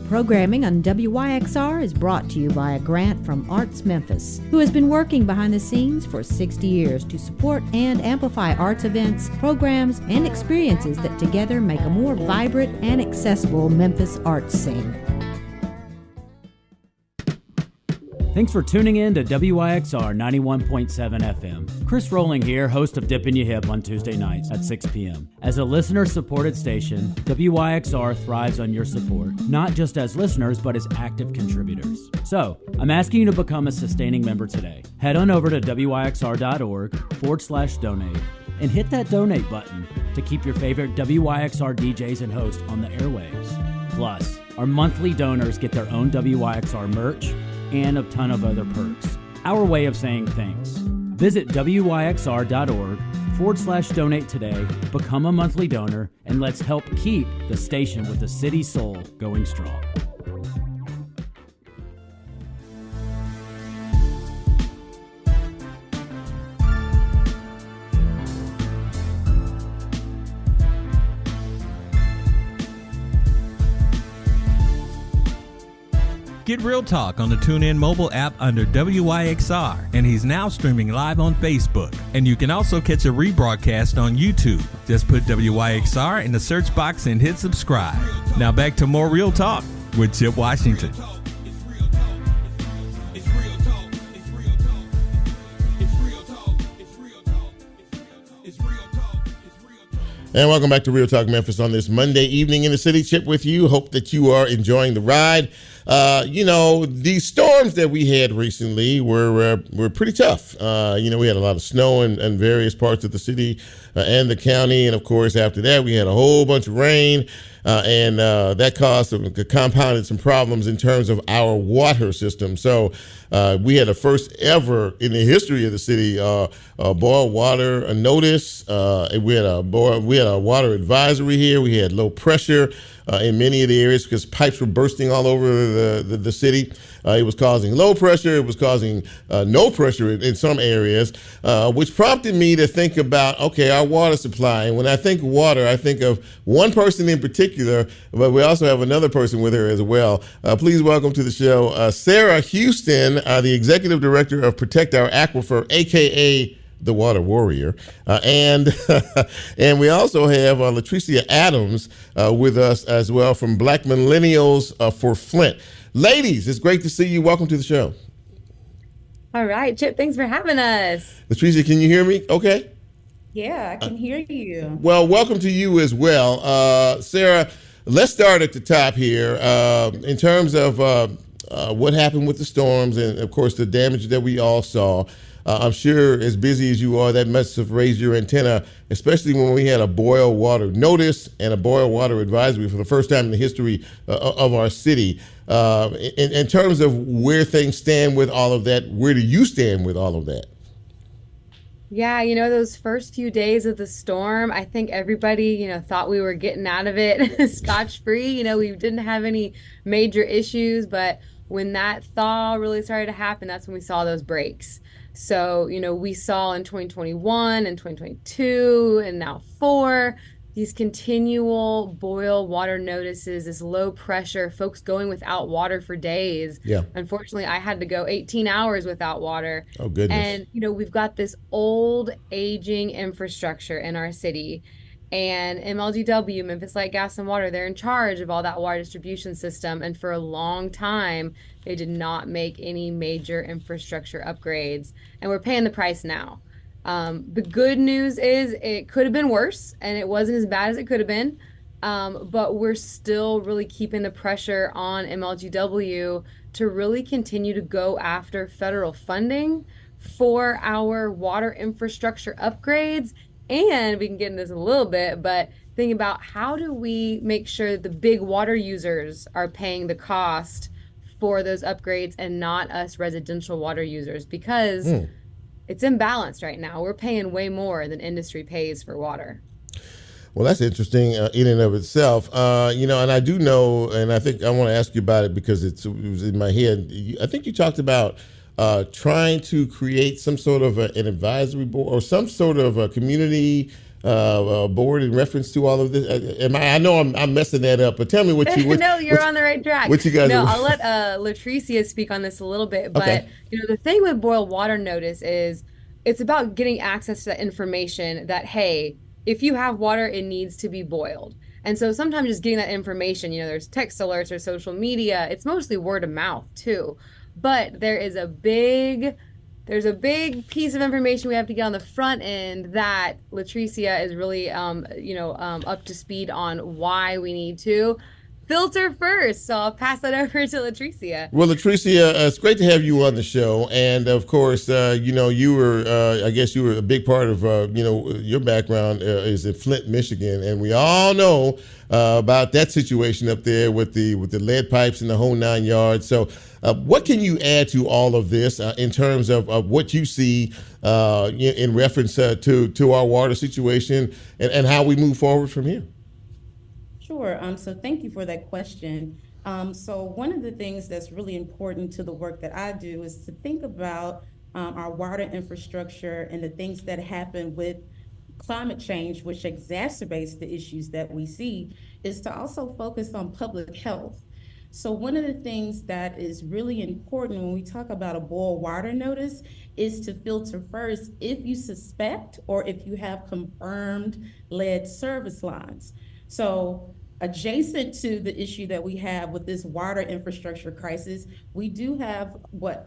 Programming on WYXR is brought to you by a grant from Arts Memphis, who has been working behind the scenes for 60 years to support and amplify arts events, programs, and experiences that together make a more vibrant and accessible Memphis arts scene. Thanks for tuning in to WYXR 91.7 FM. Chris Rowling here, host of Dippin' Your Hip on Tuesday nights at 6 p.m. As a listener-supported station, WYXR thrives on your support, not just as listeners, but as active contributors. So, I'm asking you to become a sustaining member today. Head on over to WYXR.org/donate and hit that donate button to keep your favorite WYXR DJs and hosts on the airwaves. Plus, our monthly donors get their own WYXR merch and a ton of other perks. Our way of saying thanks. Visit WYXR.org/donate today, become a monthly donor, and let's help keep the station with the city soul going strong. Get Real Talk on the TuneIn mobile app under WYXR, and he's now streaming live on Facebook. And you can also catch a rebroadcast on YouTube. Just put WYXR in the search box and hit subscribe. Now back to more Real Talk with Chip Washington. And welcome back to Real Talk Memphis on this Monday evening in the city. Chip with you. Hope that you are enjoying the ride. These storms that we had recently were pretty tough. We had a lot of snow in various parts of the city and the county. And, of course, after that, we had a whole bunch of rain. And that compounded some problems in terms of our water system. So we had the first ever in the history of the city boil water notice. We had a water advisory here. We had low pressure in many of the areas because pipes were bursting all over the city. It was causing low pressure. It was causing no pressure in some areas, which prompted me to think about, okay, our water supply. And when I think water, I think of one person in particular, but we also have another person with her as well. Please welcome to the show, Sarah Houston, the Executive Director of Protect Our Aquifer, a.k.a. the Water Warrior. And we also have Latricia Adams with us as well from Black Millennials for Flint. Ladies, it's great to see you. Welcome to the show. All right, Chip, thanks for having us. Latricia, can you hear me? Okay. Yeah, I can hear you. Well, welcome to you as well. Sarah, let's start at the top here in terms of what happened with the storms and, of course, the damage that we all saw. I'm sure as busy as you are, that must have raised your antenna, especially when we had a boil water notice and a boil water advisory for the first time in the history of our city. In terms of where things stand with all of that, where do you stand with all of that? Yeah, those first few days of the storm, I think everybody, thought we were getting out of it scotch-free. We didn't have any major issues, but when that thaw really started to happen, that's when we saw those breaks. So, we saw in 2021 and 2022 and now 4, these continual boil water notices, this low pressure, folks going without water for days. Yeah. Unfortunately, I had to go 18 hours without water. Oh, goodness. And, we've got this old aging infrastructure in our city. And MLGW, Memphis Light, Gas, and Water, they're in charge of all that water distribution system. And for a long time, they did not make any major infrastructure upgrades. And we're paying the price now. The good news is it could have been worse, and it wasn't as bad as it could have been. But we're still really keeping the pressure on MLGW to really continue to go after federal funding for our water infrastructure upgrades. And we can get into this in a little bit, but think about how do we make sure that the big water users are paying the cost for those upgrades and not us residential water users, because it's imbalanced right now. We're paying way more than industry pays for water. Well, that's interesting in and of itself. And I do know, and I think I want to ask you about it because it was in my head. I think you talked about trying to create some sort of an advisory board or some sort of a community board in reference to all of this. I know I'm messing that up, but tell me what you. No, you're on the right track. What you guys? No, I'll let Latricia speak on this a little bit. But okay. The thing with boil water notice is it's about getting access to that information that, hey, if you have water, it needs to be boiled. And so sometimes just getting that information, there's text alerts or social media. It's mostly word of mouth too. But there's a big piece of information we have to get on the front end that Latricia is really, up to speed on why we need to filter first. So I'll pass that over to Latricia. Well, Latricia, it's great to have you on the show. And of course, you were, I guess you were a big part of, your background is in Flint, Michigan. And we all know about that situation up there with the lead pipes and the whole 9 yards. So what can you add to all of this in terms of what you see in reference to our water situation and how we move forward from here? Sure. So thank you for that question. So one of the things that's really important to the work that I do is to think about our water infrastructure and the things that happen with climate change, which exacerbates the issues that we see, is to also focus on public health. So one of the things that is really important when we talk about a boil water notice is to filter first if you suspect or if you have confirmed lead service lines. So adjacent to the issue that we have with this water infrastructure crisis, we do have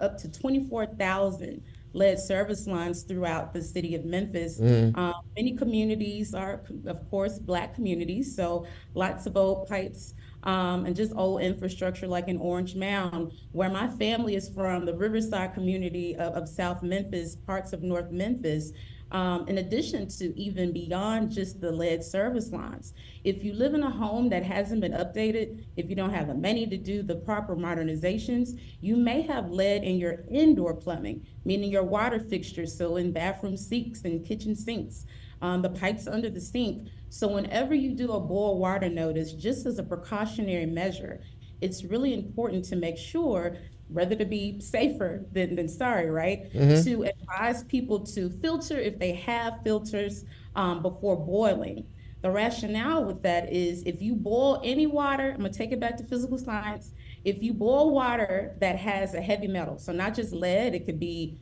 up to 24,000 lead service lines throughout the city of Memphis. Many communities are, of course, Black communities, so lots of old pipes and just old infrastructure like in Orange Mound, where my family is from, the Riverside community of South Memphis, parts of North Memphis. In addition to even beyond just the lead service lines. If you live in a home that hasn't been updated, if you don't have the money to do the proper modernizations, you may have lead in your indoor plumbing, meaning your water fixtures, so in bathroom sinks and kitchen sinks, the pipes under the sink. So whenever you do a boil water notice, just as a precautionary measure, it's really important to make sure, rather to be safer than sorry, right? To advise people to filter if they have filters before boiling. The rationale with that is if you boil any water, I'm gonna take it back to physical science, if you boil water that has a heavy metal, so not just lead, it could be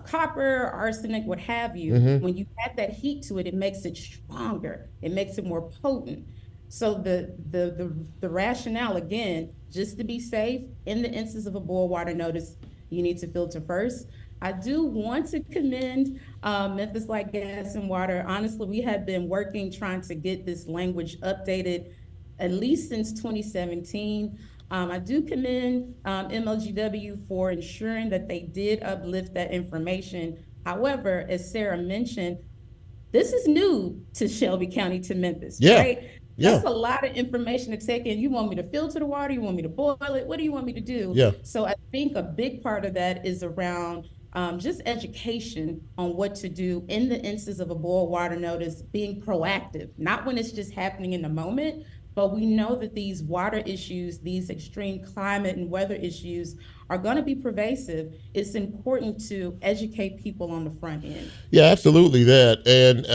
copper, arsenic, what have you, when you add that heat to it, it makes it stronger, it makes it more potent. So the rationale, again, just to be safe, in the instance of a boil water notice, you need to filter first. I do want to commend Memphis Light Gas and Water. Honestly, we have been working, trying to get this language updated at least since 2017. I do commend MLGW for ensuring that they did uplift that information. However, as Sarah mentioned, this is new to Shelby County, to Memphis, right? That's a lot of information to take in. You want me to filter the water? You want me to boil it? What do you want me to do? So I think a big part of that is around just education on what to do in the instance of a boil water notice, being proactive, not when it's just happening in the moment, but we know that these water issues, these extreme climate and weather issues are going to be pervasive. It's important to educate people on the front end. Yeah, absolutely that. And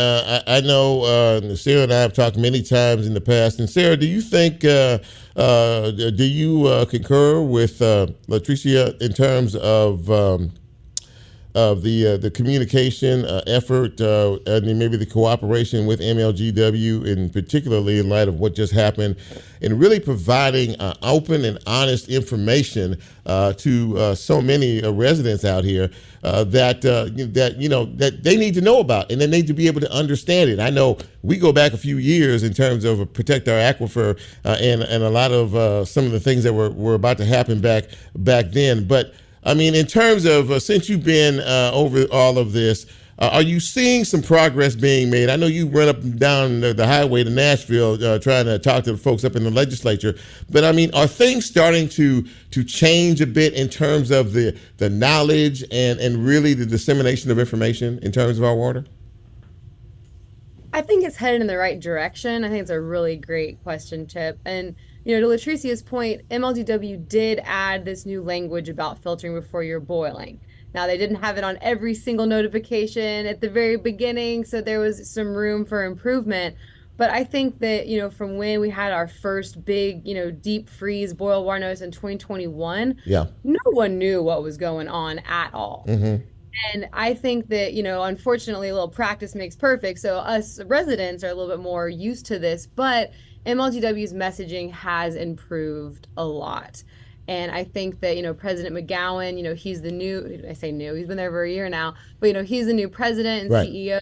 I know Sarah and I have talked many times in the past. And Sarah, do you think, do you concur with Latricia in terms of the communication effort and maybe the cooperation with MLGW, and particularly in light of what just happened, and really providing open and honest information to so many residents out here that they need to know about, and they need to be able to understand it. I know we go back a few years in terms of protect our aquifer and a lot of some of the things that were about to happen back then, but I mean, in terms of since you've been over all of this, are you seeing some progress being made? I know you run up and down the highway to Nashville trying to talk to the folks up in the legislature, but I mean, are things starting to change a bit in terms of the knowledge and really the dissemination of information in terms of our water? I think it's headed in the right direction. I think it's a really great question, Chip. And to Latricia's point, MLGW did add this new language about filtering before you're boiling. Now, they didn't have it on every single notification at the very beginning, so there was some room for improvement. But I think that, from when we had our first big, deep freeze boil water notice in 2021, no one knew what was going on at all. And I think that, unfortunately, a little practice makes perfect. So us residents are a little bit more used to this, but MLGW's messaging has improved a lot. And I think that, President McGowan, he's the new, I say new, he's been there for a year now, but, he's the new president and Right. CEO.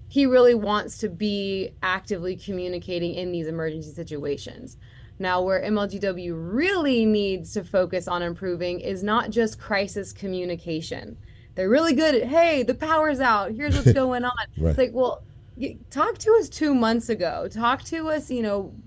He really wants to be actively communicating in these emergency situations. Now, where MLGW really needs to focus on improving is not just crisis communication. They're really good at, hey, the power's out, here's what's going on. Right. It's like, well, talk to us 2 months ago. Talk to us,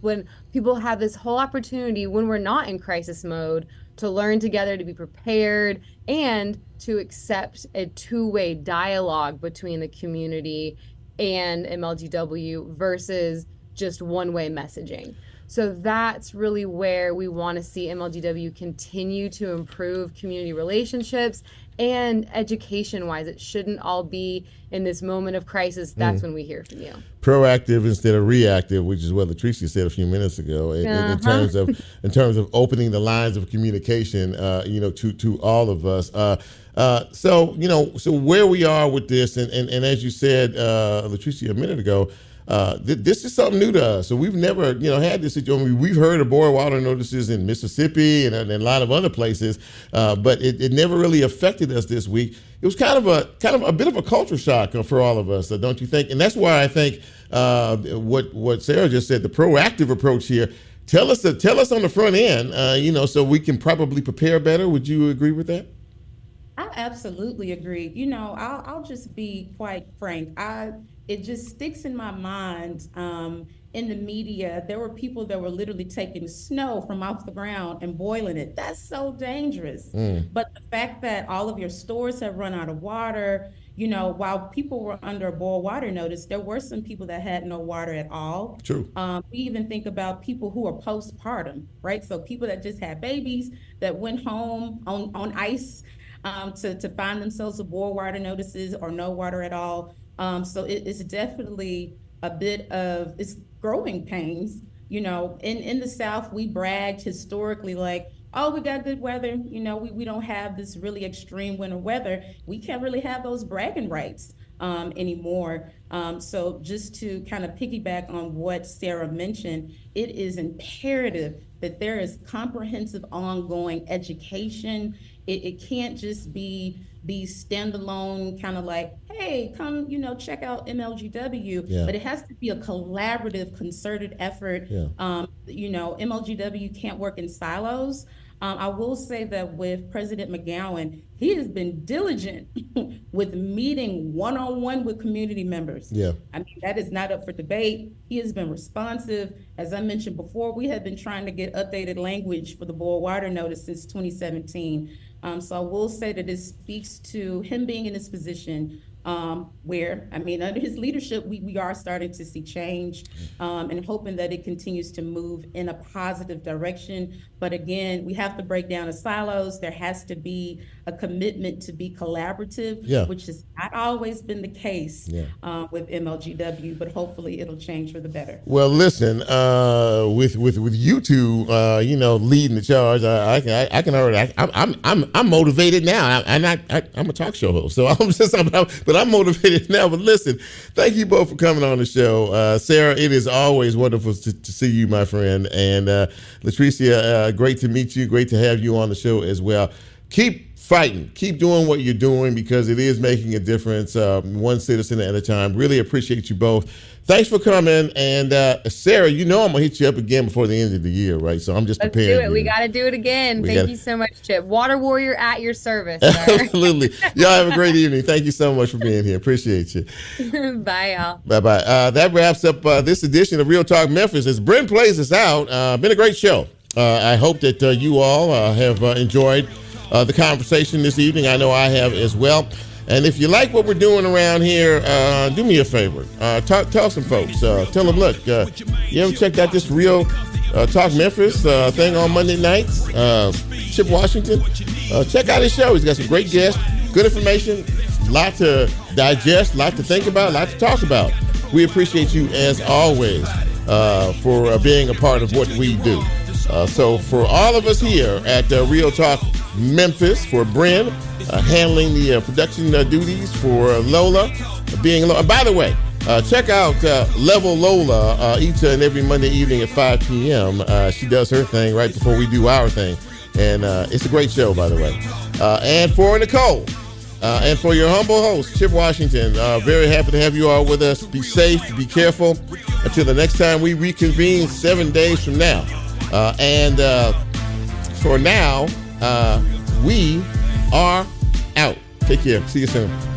when people have this whole opportunity when we're not in crisis mode to learn together, to be prepared, and to accept a two-way dialogue between the community and MLGW versus just one-way messaging. So that's really where we want to see MLGW continue to improve community relationships and education-wise. It shouldn't all be in this moment of crisis. That's when we hear from you. Proactive instead of reactive, which is what Latricia said a few minutes ago. In terms of opening the lines of communication, to all of us. So where we are with this, and as you said, Latricia, a minute ago, this is something new to us. So we've never, had this situation. We've heard of boil water notices in Mississippi and a lot of other places, but it never really affected us this week. It was kind of a bit of a culture shock for all of us, don't you think? And that's why I think what Sarah just said, the proactive approach here. Tell us on the front end, so we can probably prepare better. Would you agree with that? I absolutely agree. I'll just be quite frank. It just sticks in my mind. In the media, there were people that were literally taking snow from off the ground and boiling it. That's so dangerous. But the fact that all of your stores have run out of water, while people were under a boil water notice, there were some people that had no water at all. True. We even think about people who are postpartum, right? So people that just had babies that went home on ice to find themselves with boil water notices or no water at all. So it's definitely a bit of, it's growing pains. In the South, we bragged historically like, oh, we got good weather. We don't have this really extreme winter weather. We can't really have those bragging rights anymore. So just to kind of piggyback on what Sarah mentioned, it is imperative that there is comprehensive ongoing education. It can't just be these standalone kind of like, hey, come, check out MLGW, but it has to be a collaborative, concerted effort. MLGW can't work in silos. I will say that with President McGowan, he has been diligent with meeting one-on-one with community members. Yeah. I mean, that is not up for debate. He has been responsive. As I mentioned before, we have been trying to get updated language for the boil water notice since 2017. So I will say that it speaks to him being in this position where, under his leadership, we are starting to see change and hoping that it continues to move in a positive direction. But again, we have to break down the silos. There has to be a commitment to be collaborative, which has not always been the case with MLGW, but hopefully it'll change for the better. Well, listen, with you two, leading the charge, I can already. I'm motivated now. I'm a talk show host, so I'm motivated now. But listen, thank you both for coming on the show. Sarah, it is always wonderful to see you, my friend, and Latricia, great to meet you. Great to have you on the show as well. Keep fighting. Keep doing what you're doing because it is making a difference, one citizen at a time. Really appreciate you both. Thanks for coming. And Sarah, I'm going to hit you up again before the end of the year, right? So I'm just prepared. Let's do it. We got to do it again. Thank you so much, Chip. Water Warrior at your service. Absolutely. Y'all have a great evening. Thank you so much for being here. Appreciate you. Bye, y'all. Bye-bye. That wraps up this edition of Real Talk Memphis. As Brent plays us out, been a great show. I hope that you all have enjoyed the conversation this evening. I know I have as well. And if you like what we're doing around here, do me a favor. Tell some folks. Tell them, look, you ever checked out this Real Talk Memphis thing on Monday nights? Chip Washington. Check out his show. He's got some great guests, good information, a lot to digest, a lot to think about, a lot to talk about. We appreciate you, as always, for being a part of what we do. So for all of us here at Real Talk Memphis, for Bryn, handling the production duties, for Lola, being Lola. By the way, check out Level Lola each and every Monday evening at 5 p.m. She does her thing right before we do our thing. And it's a great show, by the way. And for Nicole, and for your humble host, Chip Washington, very happy to have you all with us. Be safe, be careful until the next time we reconvene 7 days from now. And for now, we are out. Take care. See you soon.